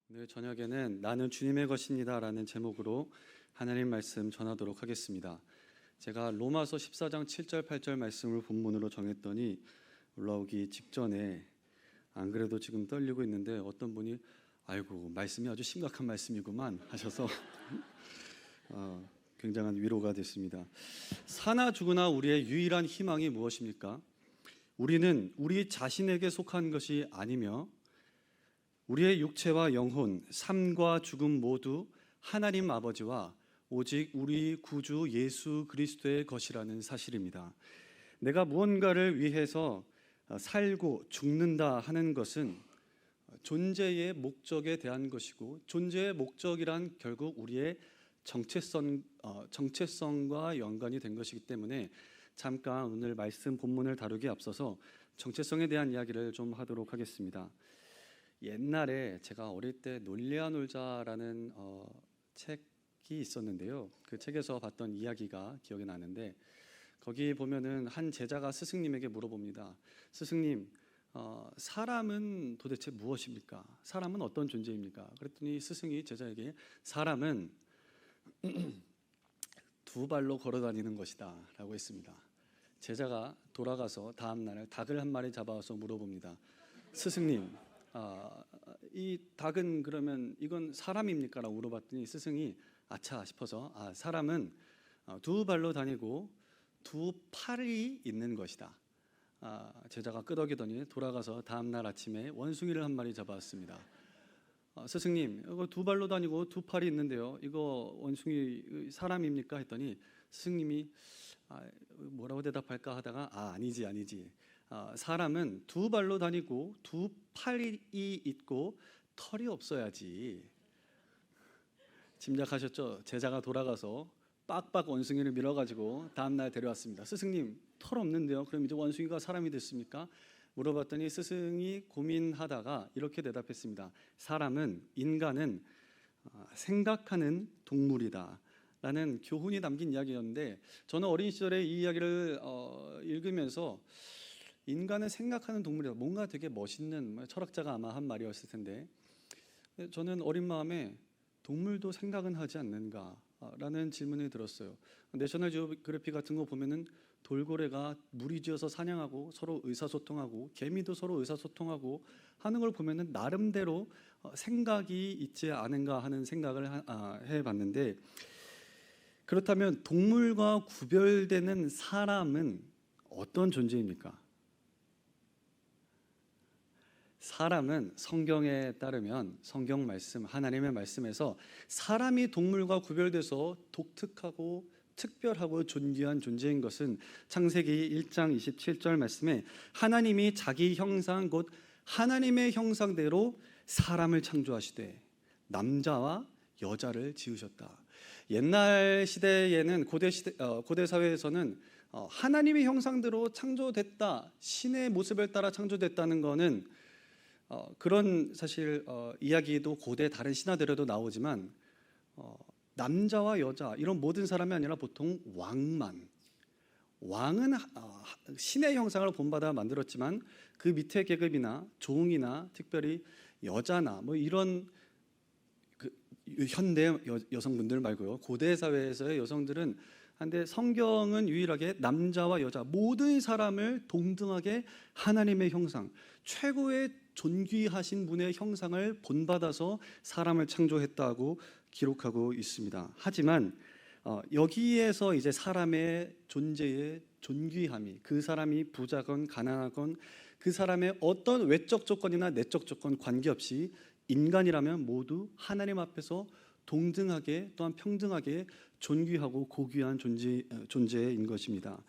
오늘 저녁에는 나는 주님의 것입니다 라는 제목으로 하나님 말씀 전하도록 하겠습니다. 제가 로마서 14장 7절 8절 말씀을 본문으로 정했더니 올라오기 직전에 안 그래도 지금 떨리고 있는데 어떤 분이 아이고 말씀이 아주 심각한 말씀이구만 하셔서 굉장한 위로가 됐습니다. 사나 죽으나 우리의 유일한 희망이 무엇입니까? 우리는 우리 자신에게 속한 것이 아니며 우리의 육체와 영혼, 삶과 죽음 모두 하나님 아버지와 오직 우리 구주 예수 그리스도의 것이라는 사실입니다. 내가 무언가를 위해서 살고 죽는다 하는 것은 존재의 목적에 대한 것이고, 존재의 목적이란 결국 우리의 정체성과 연관이 된 것이기 때문에 잠깐 오늘 말씀 본문을 다루기에 앞서서 정체성에 대한 이야기를 좀 하도록 하겠습니다. 옛날에 제가 어릴 때 놀래야 놀자라는 책이 있었는데요. 그 책에서 봤던 이야기가 기억이 나는데, 거기 보면은 한 제자가 스승님에게 물어봅니다. 스승님, 사람은 도대체 무엇입니까? 사람은 어떤 존재입니까? 그랬더니 스승이 제자에게 사람은 두 발로 걸어 다니는 것이다 라고 했습니다. 제자가 돌아가서 다음 날 닭을 한 마리 잡아와서 물어봅니다. 스승님, 이 닭은 그러면 이건 사람입니까? 라고 물어봤더니 스승이 아차 싶어서 사람은 두 발로 다니고 두 팔이 있는 것이다. 제자가 끄덕이더니 돌아가서 다음 날 아침에 원숭이를 한 마리 잡아왔습니다. 스승님, 이거 두 발로 다니고 두 팔이 있는데요, 이거 원숭이 사람입니까? 했더니 스승님이 뭐라고 대답할까 하다가 아니지 사람은 두 발로 다니고 두 팔이 있고 털이 없어야지. 짐작하셨죠? 제자가 돌아가서 빡빡 원숭이를 밀어가지고 다음날 데려왔습니다. 스승님, 털 없는데요, 그럼 이제 원숭이가 사람이 됐습니까? 물어봤더니 스승이 고민하다가 이렇게 대답했습니다. 인간은 생각하는 동물이다 라는 교훈이 담긴 이야기였는데, 저는 어린 시절에 이 이야기를 읽으면서 인간은 생각하는 동물이다, 뭔가 되게 멋있는 철학자가 아마 한 말이었을 텐데, 저는 어린 마음에 동물도 생각은 하지 않는가 라는 질문이 들었어요. 내셔널 지오그래피 같은 거 보면은 돌고래가 무리지어서 사냥하고 서로 의사소통하고, 개미도 서로 의사소통하고 하는 걸 보면은 나름대로 생각이 있지 않은가 하는 생각을 해봤는데, 그렇다면 동물과 구별되는 사람은 어떤 존재입니까? 사람은 성경에 따르면, 성경 말씀, 하나님의 말씀에서 사람이 동물과 구별돼서 독특하고 특별하고 존귀한 존재인 것은 창세기 1장 27절 말씀에 하나님이 자기 형상 곧 하나님의 형상대로 사람을 창조하시되 남자와 여자를 지으셨다. 옛날 시대에는 고대 사회에서는 하나님의 형상대로 창조됐다, 신의 모습을 따라 창조됐다는 것은 그런 사실 이야기도 고대 다른 신화들에도 나오지만, 남자와 여자 이런 모든 사람이 아니라 보통 왕은 신의 형상을 본받아 만들었지만 그 밑에 계급이나 종이나 특별히 여자나 뭐 이런 현대 여성분들 말고요, 고대 사회에서의 여성들은 한데, 성경은 유일하게 남자와 여자 모든 사람을 동등하게 하나님의 형상, 최고의 존귀하신 분의 형상을 본받아서 사람을 창조했다고 기록하고 있습니다. 하지만 여기에서 이제 사람의 존재의 존귀함이, 그 사람이 부자건 가난하건 그 사람의 어떤 외적 조건이나 내적 조건 관계없이 인간이라면 모두 하나님 앞에서 동등하게, 또한 평등하게 존귀하고 고귀한 존재인 것입니다.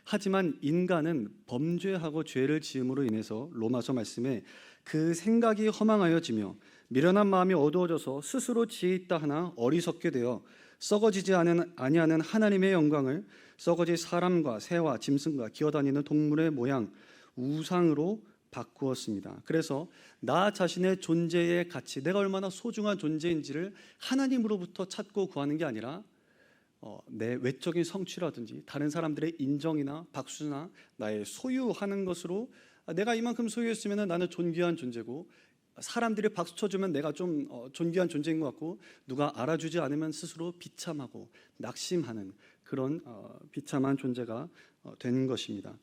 하지만 인간은 범죄하고 죄를 지음으로 인해서 로마서 말씀에 그 생각이 허망하여지며 미련한 마음이 어두워져서 스스로 지혜 있다 하나 어리석게 되어 썩어지지 아니하는 하나님의 영광을 썩어질 사람과 새와 짐승과 기어다니는 동물의 모양 우상으로 바꾸었습니다. 그래서 나 자신의 존재의 가치, 내가 얼마나 소중한 존재인지를 하나님으로부터 찾고 구하는 게 아니라 내 외적인 성취라든지 다른 사람들의 인정이나 박수나 나의 소유하는 것으로 내가 이만큼 소유했으면 나는 존귀한 존재고, 사람들이 박수 쳐주면 내가 좀 존귀한 존재인 것 같고, 누가 알아주지 않으면 스스로 비참하고 낙심하는 그런 비참한 존재가 되는 것입니다.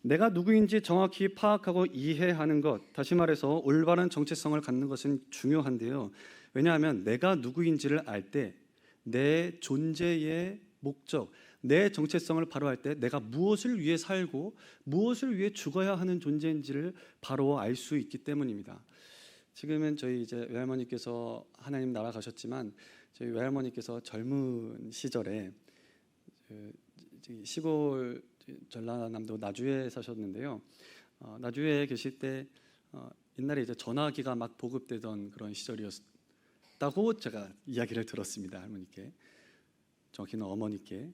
내가 누구인지 정확히 파악하고 이해하는 것, 다시 말해서 올바른 정체성을 갖는 것은 중요한데요. 왜냐하면 내가 누구인지를 알 때 내 존재의 목적, 내 정체성을 바로 알 때 내가 무엇을 위해 살고 무엇을 위해 죽어야 하는 존재인지를 바로 알 수 있기 때문입니다. 지금은 저희 이제 외할머니께서 하나님 나라 가셨지만, 저희 외할머니께서 젊은 시절에 시골 전라남도 나주에 사셨는데요. 나주에 계실 때 옛날에 이제 전화기가 막 보급되던 그런 시절이었다고 제가 이야기를 들었습니다. 할머니께, 정확히는 어머니께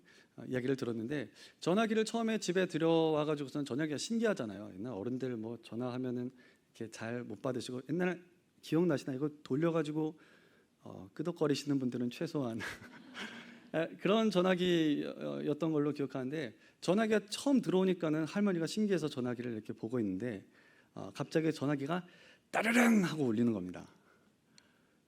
이야기를 들었는데, 전화기를 처음에 집에 들여와가지고선 전화기가 신기하잖아요. 옛날 어른들 뭐 전화하면은 이렇게 잘 못 받으시고, 옛날 기억나시나? 이거 돌려가지고 끄덕거리시는 분들은 최소한 그런 전화기였던 걸로 기억하는데, 전화기가 처음 들어오니까는 할머니가 신기해서 전화기를 이렇게 보고 있는데 갑자기 전화기가 따르릉 하고 울리는 겁니다.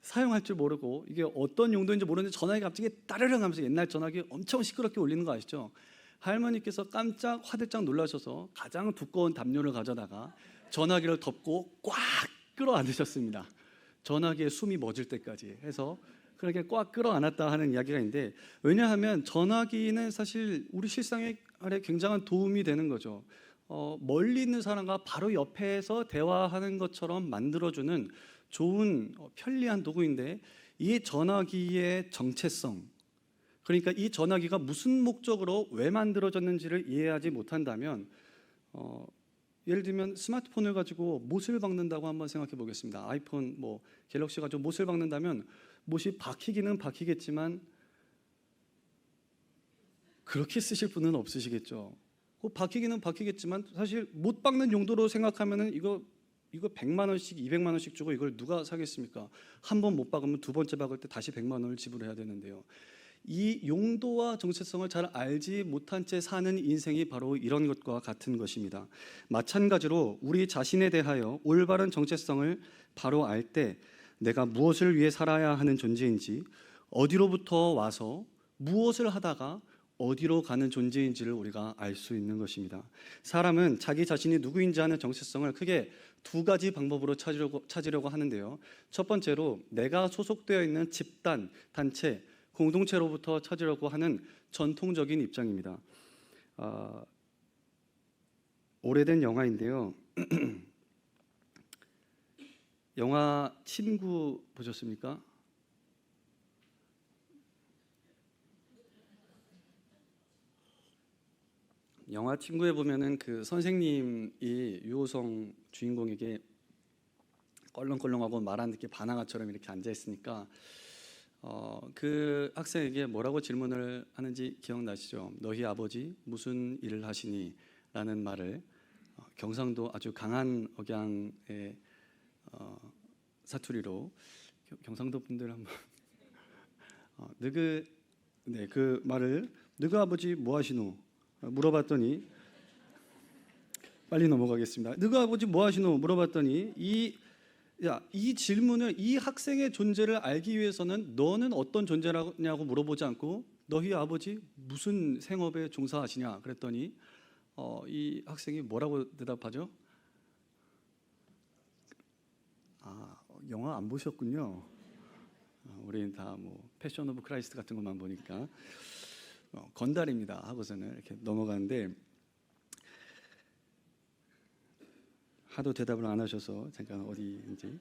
사용할 줄 모르고 이게 어떤 용도인지 모르는데 전화기가 갑자기 따르릉 하면서, 옛날 전화기 엄청 시끄럽게 울리는 거 아시죠? 할머니께서 깜짝 화들짝 놀라셔서 가장 두꺼운 담요를 가져다가 전화기를 덮고 꽉 끌어안으셨습니다. 전화기에 숨이 멎을 때까지 해서 그렇게 꽉 끌어안았다 하는 이야기가 있는데, 왜냐하면 전화기는 사실 우리 실생활에 굉장한 도움이 되는 거죠. 멀리 있는 사람과 바로 옆에서 대화하는 것처럼 만들어주는 좋은 편리한 도구인데, 이 전화기의 정체성, 그러니까 이 전화기가 무슨 목적으로 왜 만들어졌는지를 이해하지 못한다면, 예를 들면 스마트폰을 가지고 못을 박는다고 한번 생각해 보겠습니다. 아이폰 갤럭시 가지고 못을 박는다면 못이 박히기는 박히겠지만 그렇게 쓰실 분은 없으시겠죠. 박히기는 박히겠지만 사실 못 박는 용도로 생각하면은 이거 100만 원씩 200만 원씩 주고 이걸 누가 사겠습니까? 한 번 못 박으면 두 번째 박을 때 다시 100만 원을 지불해야 되는데요. 이 용도와 정체성을 잘 알지 못한 채 사는 인생이 바로 이런 것과 같은 것입니다. 마찬가지로 우리 자신에 대하여 올바른 정체성을 바로 알 때 내가 무엇을 위해 살아야 하는 존재인지, 어디로부터 와서 무엇을 하다가 어디로 가는 존재인지를 우리가 알 수 있는 것입니다. 사람은 자기 자신이 누구인지 아는 정체성을 크게 두 가지 방법으로 찾으려고 하는데요. 첫 번째로 내가 소속되어 있는 집단, 단체, 공동체로부터 찾으려고 하는 전통적인 입장입니다. 오래된 영화인데요. 영화 친구 보셨습니까? 영화 친구에 보면은 그 선생님이 유호성 주인공에게 껄렁껄렁하고 말 안 듣게 바나나처럼 이렇게 앉아 있으니까 그 학생에게 뭐라고 질문을 하는지 기억나시죠? 너희 아버지 무슨 일을 하시니? 라는 말을 경상도 아주 강한 억양의 사투리로, 경상도 분들 한번 그 말을 너희 아버지 뭐 하시노? 물어봤더니, 빨리 넘어가겠습니다. 너희 아버지 뭐 하시노? 물어봤더니 이 질문을, 이 학생의 존재를 알기 위해서는 너는 어떤 존재냐고 물어보지 않고 너희 아버지 무슨 생업에 종사하시냐 그랬더니 이 학생이 뭐라고 대답하죠? 영화 안 보셨군요. 우리는 다 패션 오브 크라이스트 같은 것만 보니까 건달입니다 하고서는 이렇게 넘어가는데, 하도 대답을 안 하셔서 잠깐 어디인지.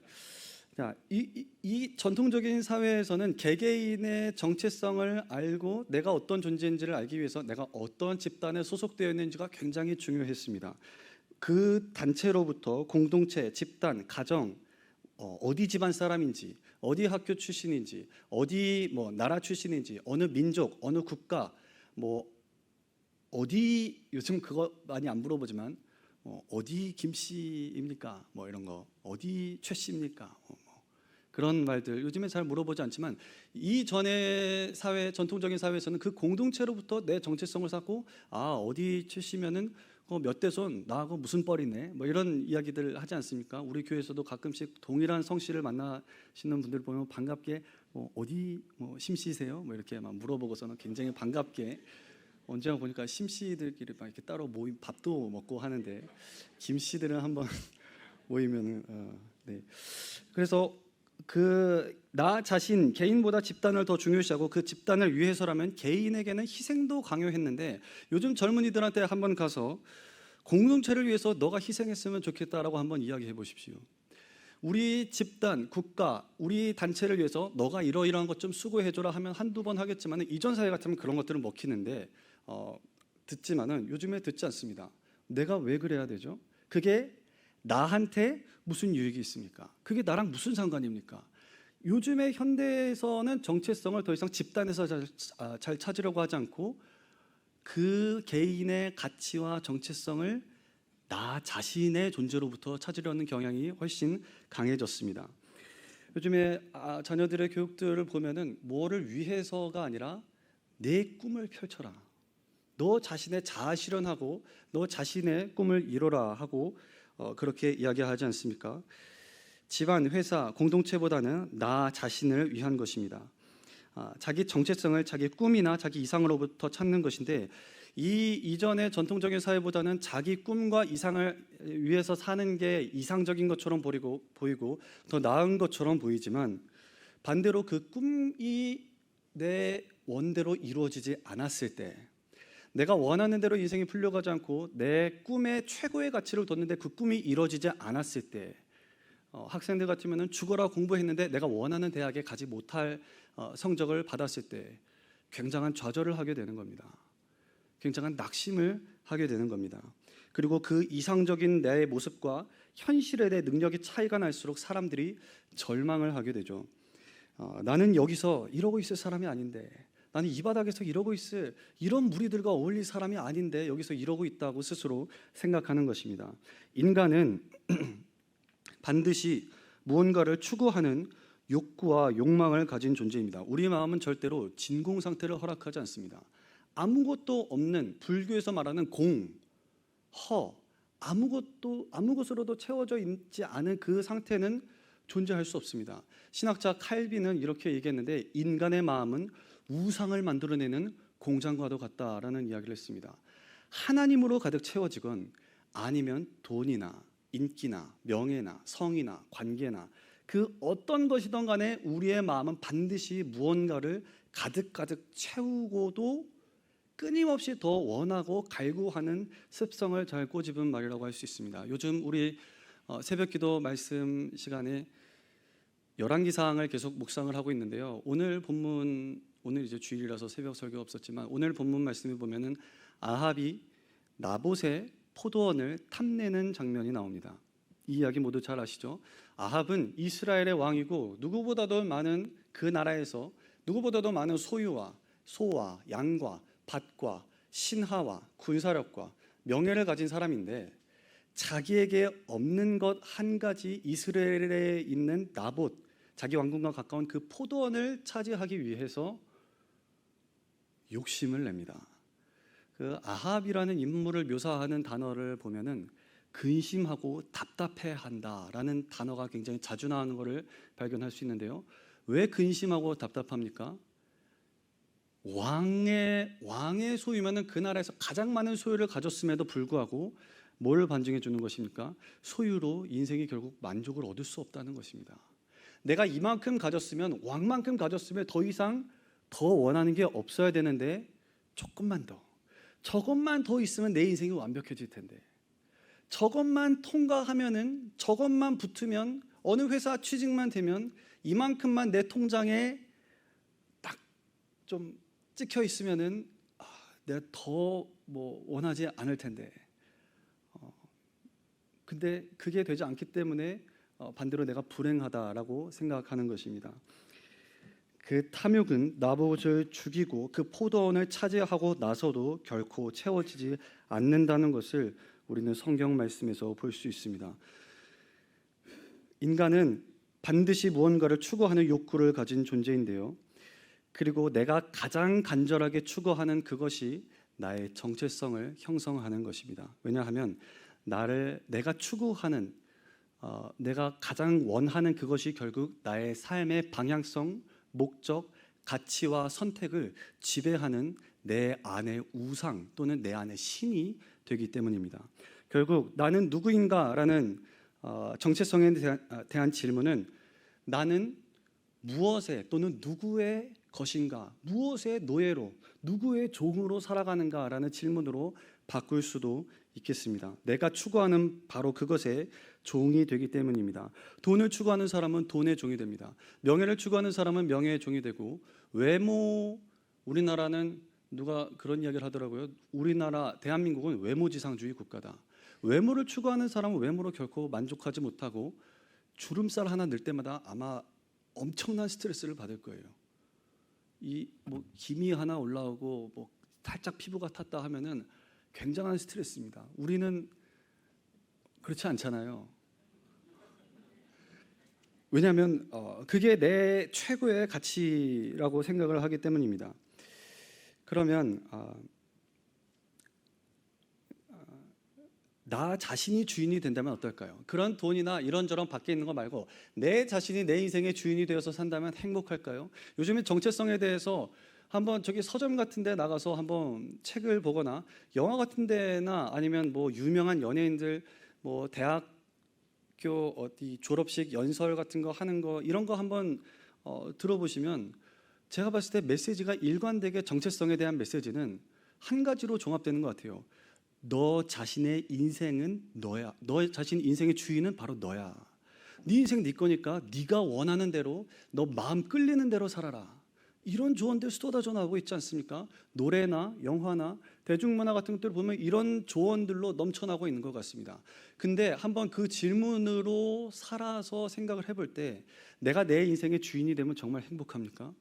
자, 이 전통적인 사회에서는 개개인의 정체성을 알고 내가 어떤 존재인지를 알기 위해서 내가 어떤 집단에 소속되어 있는지가 굉장히 중요했습니다. 그 단체로부터 공동체, 집단, 가정, 어디 집안 사람인지, 어디 학교 출신인지, 어디 나라 출신인지, 어느 민족, 어느 국가, 어디, 요즘 그거 많이 안 물어보지만 어디 김씨입니까? 이런 거, 어디 최씨입니까? 그런 말들 요즘에 잘 물어보지 않지만, 이전의 사회, 전통적인 사회에서는 그 공동체로부터 내 정체성을 쌓고 어디 최씨면은 몇 대손 나하고 무슨 뻘이네 뭐 이런 이야기들 하지 않습니까? 우리 교회에서도 가끔씩 동일한 성씨를 만나시는 분들 보면 반갑게 어디 심씨세요? 뭐 이렇게 막 물어보고서는 굉장히 반갑게 언제나 보니까 심씨들끼리 막 이렇게 따로 모임 밥도 먹고 하는데 김씨들은 한번 모이면은 네. 그래서 나 자신 개인보다 집단을 더 중요시하고 그 집단을 위해서라면 개인에게는 희생도 강요했는데 요즘 젊은이들한테 한번 가서 공동체를 위해서 너가 희생했으면 좋겠다라고 한번 이야기해 보십시오. 우리 집단, 국가, 우리 단체를 위해서 너가 이러이러한 것 좀 수고해줘라 하면 한두 번 하겠지만 이전 사회 같으면 그런 것들은 먹히는데 듣지만은 요즘에 듣지 않습니다. 내가 왜 그래야 되죠? 그게 나한테 무슨 유익이 있습니까? 그게 나랑 무슨 상관입니까? 요즘의 현대에서는 정체성을 더 이상 집단에서 잘 찾으려고 하지 않고 그 개인의 가치와 정체성을 나 자신의 존재로부터 찾으려는 경향이 훨씬 강해졌습니다. 요즘에 자녀들의 교육들을 보면은 뭐를 위해서가 아니라 내 꿈을 펼쳐라. 너 자신의 자아 실현하고 너 자신의 꿈을 이뤄라 하고 그렇게 이야기하지 않습니까? 집안, 회사, 공동체보다는 나 자신을 위한 것입니다. 자기 정체성을 자기 꿈이나 자기 이상으로부터 찾는 것인데 이 이전의 전통적인 사회보다는 자기 꿈과 이상을 위해서 사는 게 이상적인 것처럼 보이고 더 나은 것처럼 보이지만 반대로 그 꿈이 내 원대로 이루어지지 않았을 때 내가 원하는 대로 인생이 풀려가지 않고 내 꿈의 최고의 가치를 뒀는데 그 꿈이 이루어지지 않았을 때 학생들 같으면 죽어라 공부했는데 내가 원하는 대학에 가지 못할 성적을 받았을 때 굉장한 좌절을 하게 되는 겁니다. 굉장한 낙심을 하게 되는 겁니다. 그리고 그 이상적인 내 모습과 현실의 내 능력의 차이가 날수록 사람들이 절망을 하게 되죠. 나는 여기서 이러고 있을 사람이 아닌데, 나는 이 바닥에서 이러고 있을 이런 무리들과 어울릴 사람이 아닌데 여기서 이러고 있다고 스스로 생각하는 것입니다. 인간은 반드시 무언가를 추구하는 욕구와 욕망을 가진 존재입니다. 우리 마음은 절대로 진공 상태를 허락하지 않습니다. 아무것도 없는 불교에서 말하는 공, 허, 아무것으로도 채워져 있지 않은 그 상태는 존재할 수 없습니다. 신학자 칼빈은 이렇게 얘기했는데 인간의 마음은 우상을 만들어내는 공장과도 같다라는 이야기를 했습니다. 하나님으로 가득 채워지건 아니면 돈이나 인기나 명예나 성이나 관계나 그 어떤 것이든 간에 우리의 마음은 반드시 무언가를 가득 채우고도 끊임없이 더 원하고 갈구하는 습성을 잘 꼬집은 말이라고 할 수 있습니다. 요즘 우리 새벽기도 말씀 시간에 열왕기상을 계속 묵상을 하고 있는데요. 오늘 이제 주일이라서 새벽 설교가 없었지만 오늘 본문 말씀에 보면은 아합이 나봇의 포도원을 탐내는 장면이 나옵니다. 이 이야기 모두 잘 아시죠? 아합은 이스라엘의 왕이고 누구보다도 많은 그 나라에서 누구보다도 많은 소유와 소와 양과 밭과 신하와 군사력과 명예를 가진 사람인데 자기에게 없는 것 한 가지 이스라엘에 있는 나봇, 자기 왕궁과 가까운 그 포도원을 차지하기 위해서 욕심을 냅니다. 그 아합이라는 인물을 묘사하는 단어를 보면은 근심하고 답답해한다라는 단어가 굉장히 자주 나오는 것을 발견할 수 있는데요. 왜 근심하고 답답합니까? 왕의 소유면은 그 나라에서 가장 많은 소유를 가졌음에도 불구하고 뭘 반증해 주는 것입니까? 소유로 인생이 결국 만족을 얻을 수 없다는 것입니다. 내가 이만큼 가졌으면 왕만큼 가졌으면 더 이상 더 원하는 게 없어야 되는데 조금만 더, 저것만 더 있으면 내 인생이 완벽해질 텐데 저것만 통과하면은 저것만 붙으면 어느 회사 취직만 되면 이만큼만 내 통장에 딱 좀 찍혀 있으면은 내가 더 원하지 않을 텐데 근데 그게 되지 않기 때문에 반대로 내가 불행하다라고 생각하는 것입니다. 그 탐욕은 나봇을 죽이고 그 포도원을 차지하고 나서도 결코 채워지지 않는다는 것을 우리는 성경 말씀에서 볼 수 있습니다. 인간은 반드시 무언가를 추구하는 욕구를 가진 존재인데요. 그리고 내가 가장 간절하게 추구하는 그것이 나의 정체성을 형성하는 것입니다. 왜냐하면 내가 추구하는 내가 가장 원하는 그것이 결국 나의 삶의 방향성, 목적, 가치와 선택을 지배하는 내 안의 우상 또는 내 안의 신이 되기 때문입니다. 결국 나는 누구인가라는 정체성에 대한 질문은 나는 무엇에 또는 누구의 것인가, 무엇의 노예로, 누구의 종으로 살아가는가라는 질문으로 바꿀 수도 있겠습니다. 내가 추구하는 바로 그것의 종이 되기 때문입니다. 돈을 추구하는 사람은 돈의 종이 됩니다. 명예를 추구하는 사람은 명예의 종이 되고, 우리나라는 누가 그런 이야기를 하더라고요. 대한민국은 외모지상주의 국가다. 외모를 추구하는 사람은 외모로 결코 만족하지 못하고 주름살 하나 늘 때마다 아마 엄청난 스트레스를 받을 거예요. 기미 하나 올라오고 살짝 피부가 탔다 하면은 굉장한 스트레스입니다. 우리는 그렇지 않잖아요. 왜냐하면 그게 내 최고의 가치라고 생각을 하기 때문입니다. 그러면 나 자신이 주인이 된다면 어떨까요? 그런 돈이나 이런저런 밖에 있는 거 말고 내 자신이 내 인생의 주인이 되어서 산다면 행복할까요? 요즘에 정체성에 대해서 한번 저기 서점 같은 데 나가서 한번 책을 보거나 영화 같은 데나 아니면 유명한 연예인들 대학교 어디 졸업식 연설 같은 거 하는 거 이런 거 한번 들어보시면 제가 봤을 때 메시지가 일관되게 정체성에 대한 메시지는 한 가지로 종합되는 것 같아요. 너 자신의 인생은 너야. 너 자신 인생의 주인은 바로 너야. 네 인생 네 거니까 네가 원하는 대로 너 마음 끌리는 대로 살아라. 이런 조언들 쏟아져 나오고 있지 않습니까? 노래나 영화나 대중문화 같은 것들을 보면 이런 조언들로 넘쳐나고 있는 것 같습니다. 근데 한번 그 질문으로 살아서 생각을 해볼 때 내가 내 인생의 주인이 되면 정말 행복합니까?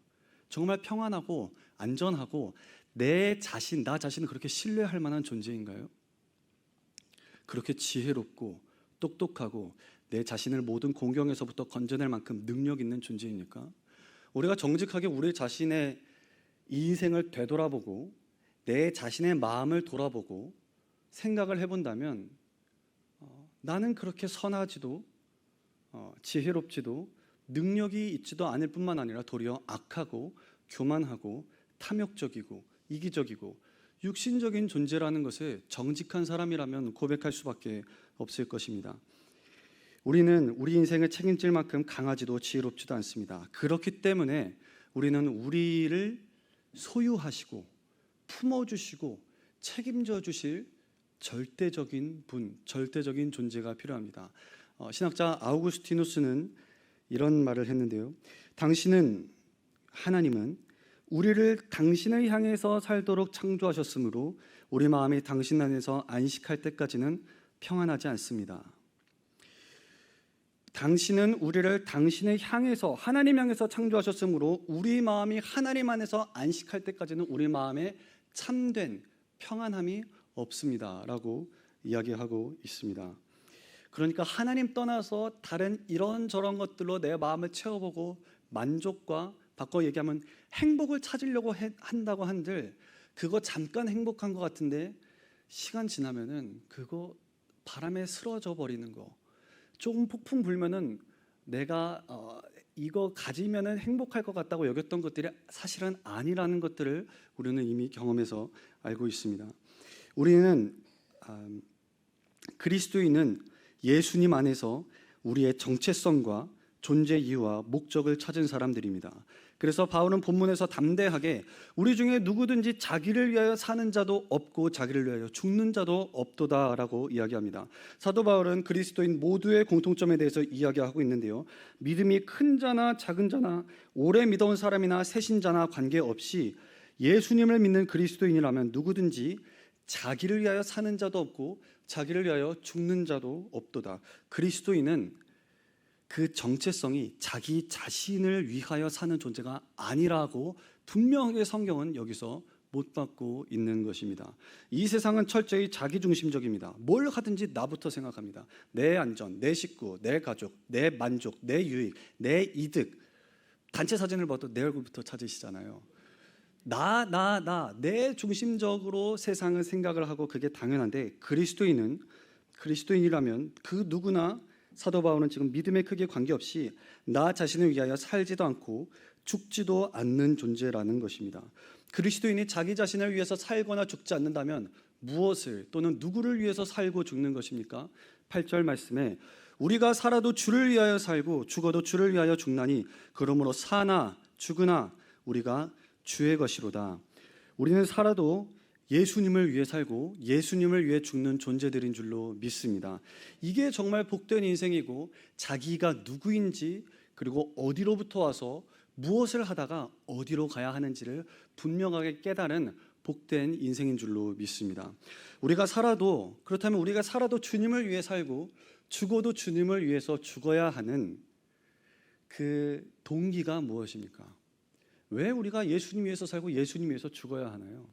정말 평안하고 안전하고 나 자신을 그렇게 신뢰할 만한 존재인가요? 그렇게 지혜롭고 똑똑하고 내 자신을 모든 공경에서부터 건져낼 만큼 능력 있는 존재입니까? 우리가 정직하게 우리 자신의 인생을 되돌아보고 내 자신의 마음을 돌아보고 생각을 해본다면 나는 그렇게 선하지도 지혜롭지도 능력이 있지도 않을 뿐만 아니라 도리어 악하고 교만하고 탐욕적이고 이기적이고 육신적인 존재라는 것을 정직한 사람이라면 고백할 수밖에 없을 것입니다. 우리는 우리 인생을 책임질 만큼 강하지도 지혜롭지도 않습니다. 그렇기 때문에 우리는 우리를 소유하시고 품어주시고 책임져 주실 절대적인 분, 절대적인 존재가 필요합니다. 신학자 아우구스티누스는 이런 말을 했는데요. 하나님은 우리를 당신을 향해서 살도록 창조하셨으므로 우리 마음이 당신 안에서 안식할 때까지는 평안하지 않습니다. 당신은 우리를 당신을 향해서 하나님 향해서 창조하셨으므로 우리 마음이 하나님 안에서 안식할 때까지는 우리 마음에 참된 평안함이 없습니다 라고 이야기하고 있습니다. 그러니까 하나님 떠나서 다른 이런저런 것들로 내 마음을 채워보고 만족과 바꿔 얘기하면 행복을 찾으려고 한다고 한들 그거 잠깐 행복한 것 같은데 시간 지나면은 그거 바람에 쓰러져 버리는 거, 조금 폭풍 불면은 내가 이거 가지면은 행복할 것 같다고 여겼던 것들이 사실은 아니라는 것들을 우리는 이미 경험해서 알고 있습니다. 우리는 그리스도인은 예수님 안에서 우리의 정체성과 존재 이유와 목적을 찾은 사람들입니다. 그래서 바울은 본문에서 담대하게 우리 중에 누구든지 자기를 위하여 사는 자도 없고 자기를 위하여 죽는 자도 없도다라고 이야기합니다. 사도 바울은 그리스도인 모두의 공통점에 대해서 이야기하고 있는데요. 믿음이 큰 자나 작은 자나 오래 믿어온 사람이나 새신자나 관계없이 예수님을 믿는 그리스도인이라면 누구든지 자기를 위하여 사는 자도 없고 자기를 위하여 죽는 자도 없도다. 그리스도인은 그 정체성이 자기 자신을 위하여 사는 존재가 아니라고 분명하게 성경은 여기서 못 받고 있는 것입니다. 이 세상은 철저히 자기중심적입니다. 뭘 하든지 나부터 생각합니다. 내 안전, 내 식구, 내 가족, 내 만족, 내 유익, 내 이득. 단체 사진을 봐도 내 얼굴부터 찾으시잖아요. 내 중심적으로 세상을 생각을 하고 그게 당연한데 그리스도인이라면 그 누구나 사도 바울은 지금 믿음에 크게 관계없이 나 자신을 위하여 살지도 않고 죽지도 않는 존재라는 것입니다. 그리스도인이 자기 자신을 위해서 살거나 죽지 않는다면 무엇을 또는 누구를 위해서 살고 죽는 것입니까? 8절 말씀에 우리가 살아도 주를 위하여 살고 죽어도 주를 위하여 죽나니 그러므로 사나 죽으나 우리가 주의 것이로다. 우리는 살아도 예수님을 위해 살고 예수님을 위해 죽는 존재들인 줄로 믿습니다. 이게 정말 복된 인생이고 자기가 누구인지 그리고 어디로부터 와서 무엇을 하다가 어디로 가야 하는지를 분명하게 깨달은 복된 인생인 줄로 믿습니다. 그렇다면 우리가 살아도 주님을 위해 살고 죽어도 주님을 위해서 죽어야 하는 그 동기가 무엇입니까? 왜 우리가 예수님 위해서 살고 예수님 위해서 죽어야 하나요?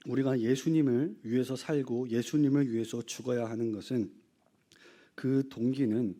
우리가 예수님을 위해서 살고 예수님을 위해서 죽어야 하는 것은 그 동기는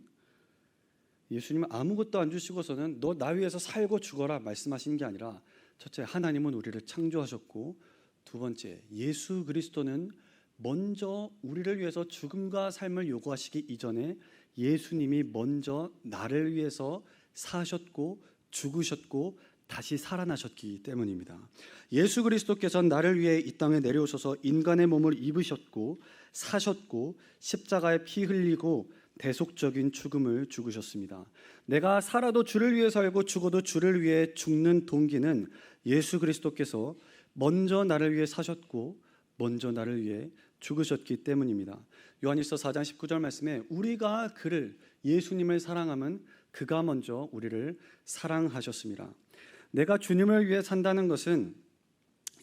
예수님은 아무것도 안 주시고서는 너 나 위해서 살고 죽어라 말씀하신 게 아니라 첫째, 하나님은 우리를 창조하셨고 두 번째, 예수 그리스도는 먼저 우리를 위해서 죽음과 삶을 요구하시기 이전에 예수님이 먼저 나를 위해서 사셨고 죽으셨고 다시 살아나셨기 때문입니다. 예수 그리스도께서 나를 위해 이 땅에 내려오셔서 인간의 몸을 입으셨고 사셨고 십자가에 피 흘리고 대속적인 죽음을 죽으셨습니다. 내가 살아도 주를 위해 살고 죽어도 주를 위해 죽는 동기는 예수 그리스도께서 먼저 나를 위해 사셨고 먼저 나를 위해 죽으셨기 때문입니다. 요한일서 4장 19절 말씀에 우리가 예수님을 사랑하면 그가 먼저 우리를 사랑하셨습니다. 내가 주님을 위해 산다는 것은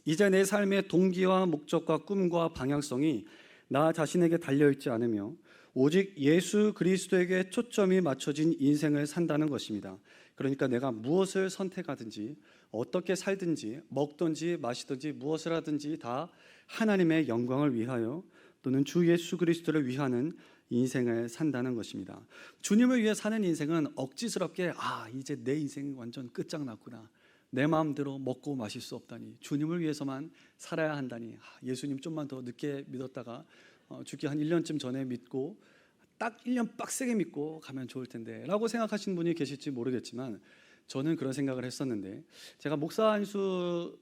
이제 내 삶의 동기와 목적과 꿈과 방향성이 나 자신에게 달려있지 않으며 오직 예수 그리스도에게 초점이 맞춰진 인생을 산다는 것입니다. 그러니까 내가 무엇을 선택하든지 어떻게 살든지 먹든지 마시든지 무엇을 하든지 다 하나님의 영광을 위하여 또는 주 예수 그리스도를 위하는 인생을 산다는 것입니다. 주님을 위해 사는 인생은 억지스럽게 이제 내 인생 완전 끝장났구나, 내 마음대로 먹고 마실 수 없다니, 주님을 위해서만 살아야 한다니, 예수님 좀만 더 늦게 믿었다가 죽기 한 1년쯤 전에 믿고 딱 1년 빡세게 믿고 가면 좋을 텐데 라고 생각하시는 분이 계실지 모르겠지만 저는 그런 생각을 했었는데, 제가 목사 안수를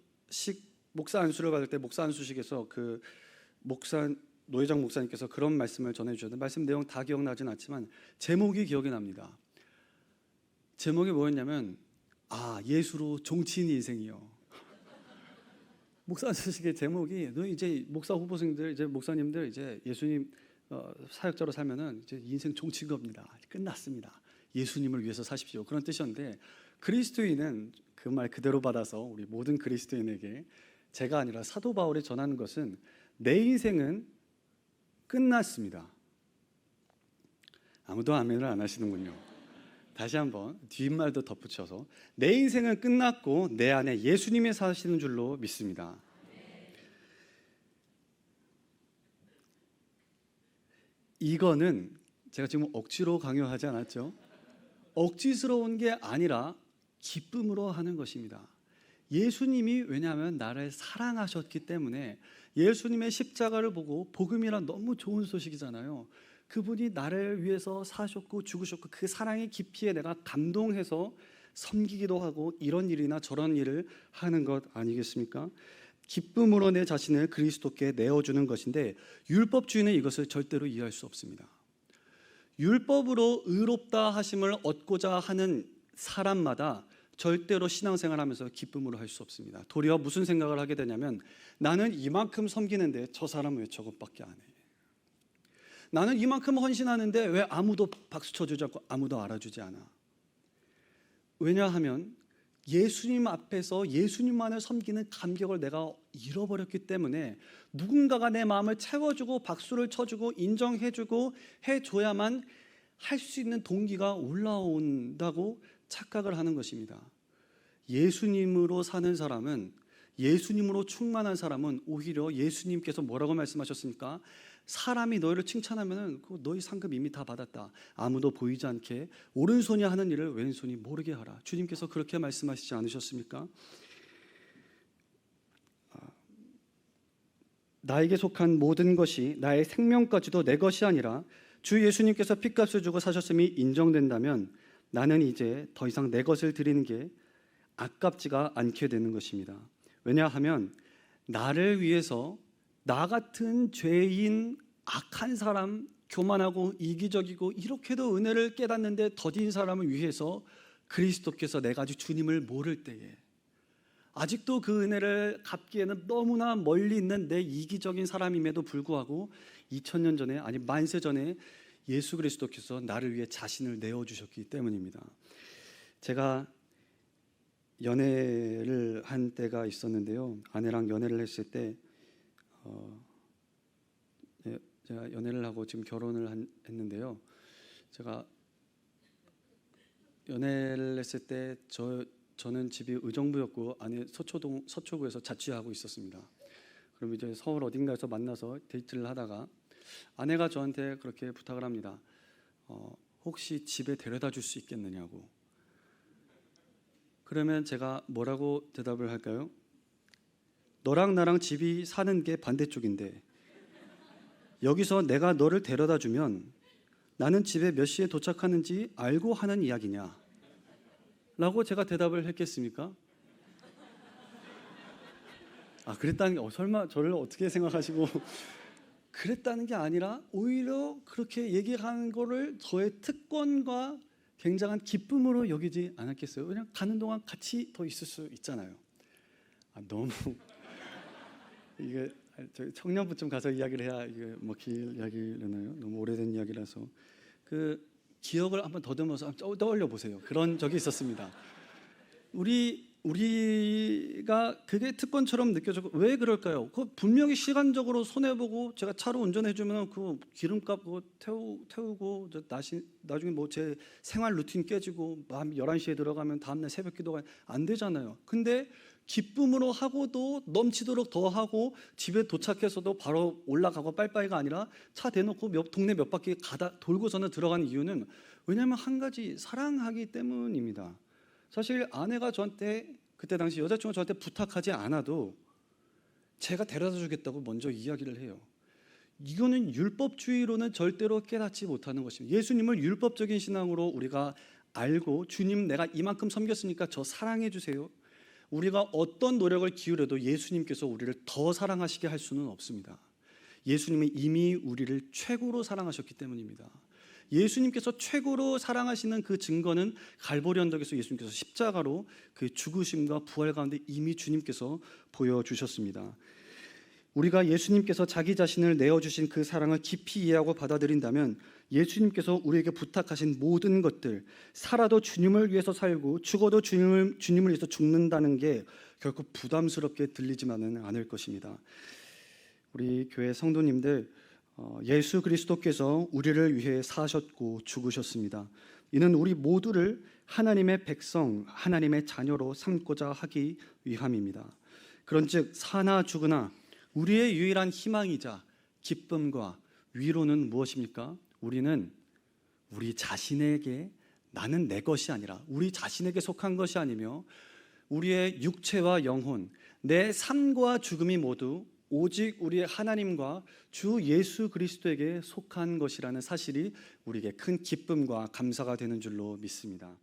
받을 때 목사 안수식에서 그 노회장 목사님께서 그런 말씀을 전해주셨는데, 말씀 내용 다 기억나진 않지만 제목이 기억이 납니다. 제목이 뭐였냐면 예수로 종치는 인생이요. 목사 안수식의 제목이 너 이제 목사 후보생들, 이제 목사님들 이제 예수님 사역자로 살면은 이제 인생 종친 겁니다. 끝났습니다. 예수님을 위해서 사십시오. 그런 뜻이었는데, 그리스도인은 그 말 그대로 받아서 우리 모든 그리스도인에게 제가 아니라 사도 바울이 전하는 것은 내 인생은 끝났습니다. 아무도 아멘을 안 하시는군요. 다시 한번 뒷말도 덧붙여서 내 인생은 끝났고 내 안에 예수님이 사시는 줄로 믿습니다. 이거는 제가 지금 억지로 강요하지 않았죠? 억지스러운 게 아니라 기쁨으로 하는 것입니다. 예수님이 왜냐하면 나를 사랑하셨기 때문에, 예수님의 십자가를 보고 복음이란 너무 좋은 소식이잖아요. 그분이 나를 위해서 사셨고 죽으셨고 그 사랑의 깊이에 내가 감동해서 섬기기도 하고 이런 일이나 저런 일을 하는 것 아니겠습니까? 기쁨으로 내 자신을 그리스도께 내어주는 것인데, 율법주의는 이것을 절대로 이해할 수 없습니다. 율법으로 의롭다 하심을 얻고자 하는 사람마다 절대로 신앙생활하면서 기쁨으로 할 수 없습니다. 도리어 무슨 생각을 하게 되냐면, 나는 이만큼 섬기는데 저 사람은 왜 저것밖에 안 해? 나는 이만큼 헌신하는데 왜 아무도 박수 쳐주지 않고 아무도 알아주지 않아? 왜냐하면 예수님 앞에서 예수님만을 섬기는 감격을 내가 잃어버렸기 때문에, 누군가가 내 마음을 채워주고 박수를 쳐주고 인정해주고 해줘야만 할 수 있는 동기가 올라온다고 착각을 하는 것입니다. 예수님으로 사는 사람은, 예수님으로 충만한 사람은 오히려 예수님께서 뭐라고 말씀하셨습니까? 사람이 너희를 칭찬하면은 너희 상급 이미 다 받았다. 아무도 보이지 않게 오른손이 하는 일을 왼손이 모르게 하라. 주님께서 그렇게 말씀하시지 않으셨습니까? 나에게 속한 모든 것이 나의 생명까지도 내 것이 아니라 주 예수님께서 핏값을 주고 사셨음이 인정된다면 나는 이제 더 이상 내 것을 드리는 게 아깝지가 않게 되는 것입니다. 왜냐하면 나를 위해서 나 같은 죄인, 악한 사람, 교만하고 이기적이고 이렇게도 은혜를 깨닫는데 더딘 사람을 위해서 그리스도께서 내가 아직 주님을 모를 때에 아직도 그 은혜를 갚기에는 너무나 멀리 있는 내 이기적인 사람임에도 불구하고 2000년 전에, 아니 만세 전에 예수 그리스도께서 나를 위해 자신을 내어주셨기 때문입니다. 제가 연애를 한 때가 있었는데요. 아내랑 연애를 했을 때 제가 연애를 하고 지금 결혼을 했는데요. 제가 연애를 했을 때 저는 집이 의정부였고 아내 서초구에서 자취하고 있었습니다. 그럼 이제 서울 어딘가에서 만나서 데이트를 하다가 아내가 저한테 그렇게 부탁을 합니다. 혹시 집에 데려다 줄 수 있겠느냐고. 그러면 제가 뭐라고 대답을 할까요? 너랑 나랑 집이 사는 게 반대쪽인데 여기서 내가 너를 데려다 주면 나는 집에 몇 시에 도착하는지 알고 하는 이야기냐? 라고 제가 대답을 했겠습니까? 그랬다는 게 설마 저를 어떻게 생각하시고 그랬다는 게 아니라 오히려 그렇게 얘기하는 거를 저의 특권과 굉장한 기쁨으로 여기지 않았겠어요? 그냥 가는 동안 같이 더 있을 수 있잖아요. 너무 이게 저희 청년부쯤 가서 이야기를 해야 이게 뭐 길 이야기라나요? 너무 오래된 이야기라서 그 기억을 한번 더듬어서 떠올려 보세요. 그런 적이 있었습니다. 우리가 그게 특권처럼 느껴졌고 왜 그럴까요? 그 분명히 시간적으로 손해 보고 제가 차로 운전해 주면 그 기름값 그거 태우고 나중에 뭐 제 생활 루틴 깨지고 밤 11시에 들어가면 다음날 새벽 기도가 안 되잖아요. 근데 기쁨으로 하고도 넘치도록 더 하고 집에 도착해서도 바로 올라가고 빨리빨리가 아니라 차 대놓고 동네 몇 바퀴 돌고서는 들어가는 이유는 왜냐하면 한 가지 사랑하기 때문입니다. 사실 아내가 저한테 그때 당시 여자친구가 저한테 부탁하지 않아도 제가 데려다 주겠다고 먼저 이야기를 해요. 이거는 율법주의로는 절대로 깨닫지 못하는 것입니다. 예수님을 율법적인 신앙으로 우리가 알고 주님 내가 이만큼 섬겼으니까 저 사랑해 주세요. 우리가 어떤 노력을 기울여도 예수님께서 우리를 더 사랑하시게 할 수는 없습니다. 예수님은 이미 우리를 최고로 사랑하셨기 때문입니다. 예수님께서 최고로 사랑하시는 그 증거는 갈보리 언덕에서 예수님께서 십자가로 그 죽으심과 부활 가운데 이미 주님께서 보여주셨습니다. 우리가 예수님께서 자기 자신을 내어주신 그 사랑을 깊이 이해하고 받아들인다면 예수님께서 우리에게 부탁하신 모든 것들, 살아도 주님을 위해서 살고 죽어도 주님을 위해서 죽는다는 게 결코 부담스럽게 들리지만은 않을 것입니다. 우리 교회 성도님들, 예수 그리스도께서 우리를 위해 사셨고 죽으셨습니다. 이는 우리 모두를 하나님의 백성, 하나님의 자녀로 삼고자 하기 위함입니다. 그런즉 사나 죽으나 우리의 유일한 희망이자 기쁨과 위로는 무엇입니까? 우리는 우리 자신에게 나는 내 것이 아니라 우리 자신에게 속한 것이 아니며 우리의 육체와 영혼, 내 삶과 죽음이 모두 오직 우리의 하나님과 주 예수 그리스도에게 속한 것이라는 사실이 우리에게 큰 기쁨과 감사가 되는 줄로 믿습니다.